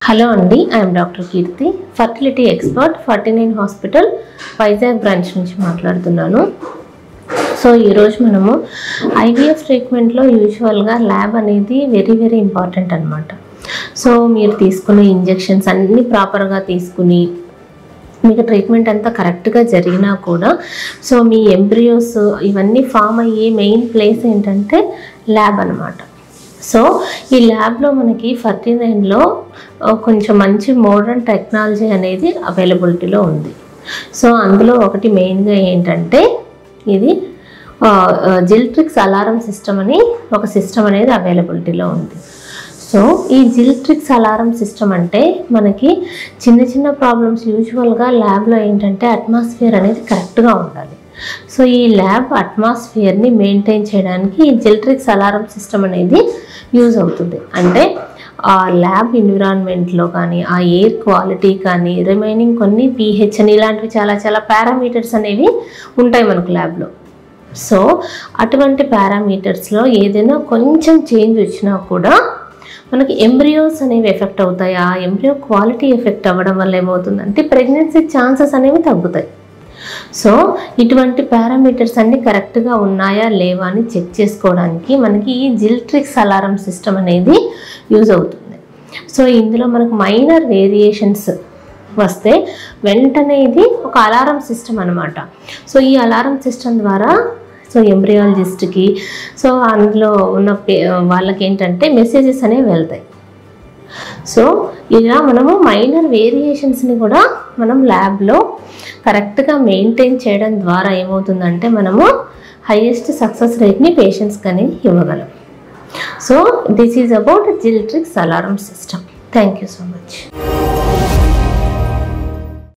Hello అండి, I'm doctor Keerthi, fertility expert, 49 hospital Vizag branch నుంచి మాట్లాడుతున్నాను. సో ఈరోజు మనము ఐవీఎఫ్ ట్రీట్మెంట్లో యూజువల్గా ల్యాబ్ అనేది వెరీ ఇంపార్టెంట్ అనమాట. సో మీరు తీసుకునే ఇంజెక్షన్స్ అన్నీ ప్రాపర్గా తీసుకుని మీకు ట్రీట్మెంట్ అంతా కరెక్ట్గా జరిగినా కూడా సో మీ ఎంబ్రియోస్ ఇవన్నీ ఫామ్ అయ్యే మెయిన్ ప్లేస్ ఏంటంటే ల్యాబ్ అనమాట. సో ఈ ల్యాబ్లో మనకి 49లో కొంచెం మంచి మోడర్న్ టెక్నాలజీ అనేది అవైలబిలిటీలో ఉంది. సో అందులో ఒకటి మెయిన్గా ఏంటంటే ఇది జిల్ట్రిక్స్ అలారం సిస్టమ్ అని ఒక సిస్టమ్ అనేది అవైలబిలిటీలో ఉంది. సో ఈ జిల్ట్రిక్స్ అలారం సిస్టమ్ అంటే మనకి చిన్న ప్రాబ్లమ్స్ యూజువల్గా ల్యాబ్లో ఏంటంటే అట్మాస్ఫియర్ అనేది కరెక్ట్గా ఉండాలి. సో ఈ ల్యాబ్ అట్మాస్ఫియర్ని మెయింటైన్ చేయడానికి ఈ జిల్ట్రిక్స్ అలారం సిస్టమ్ అనేది యూజ్ అవుతుంది. అంటే ఆ ల్యాబ్ ఎన్విరాన్మెంట్లో కానీ ఆ ఎయిర్ క్వాలిటీ కానీ రిమైనింగ్ కొన్ని pH అని ఇలాంటివి చాలా పారామీటర్స్ అనేవి ఉంటాయి మనకు ల్యాబ్లో. సో అటువంటి పారామీటర్స్లో ఏదైనా కొంచెం చేంజ్ వచ్చినా కూడా మనకి ఎంబ్రియోస్ అనేవి ఎఫెక్ట్ అవుతాయి. ఆ ఎంబ్రియో క్వాలిటీ ఎఫెక్ట్ అవ్వడం వల్ల ఏమవుతుందంటే ప్రెగ్నెన్సీ ఛాన్సెస్ అనేవి తగ్గుతాయి. సో ఇటువంటి పారామీటర్స్ అన్నీ కరెక్ట్గా ఉన్నాయా లేవా అని చెక్ చేసుకోవడానికి మనకి ఈ జిల్ట్రిక్స్ అలారం సిస్టమ్ అనేది యూజ్ అవుతుంది. సో ఇందులో మనకు మైనర్ వేరియేషన్స్ వస్తే వెంటనే ఇది ఒక అలారం సిస్టమ్ అనమాట. సో ఈ అలారం సిస్టమ్ ద్వారా సో ఎంబ్రియాలజిస్ట్కి సో అందులో ఉన్న వాళ్ళకి ఏంటంటే మెసేజెస్ అనేవి వెళ్తాయి. సో ఇలా మనము మైనర్ వేరియేషన్స్ని కూడా మనం ల్యాబ్లో కరెక్ట్గా మెయింటైన్ చేయడం ద్వారా ఏమవుతుందంటే మనము హైయెస్ట్ సక్సెస్ రేట్ని పేషెంట్స్కి అనేది ఇవ్వగలం. సో దిస్ ఈజ్ అబౌట్ జిల్ట్రిక్స్ alarm system. Thank you so much.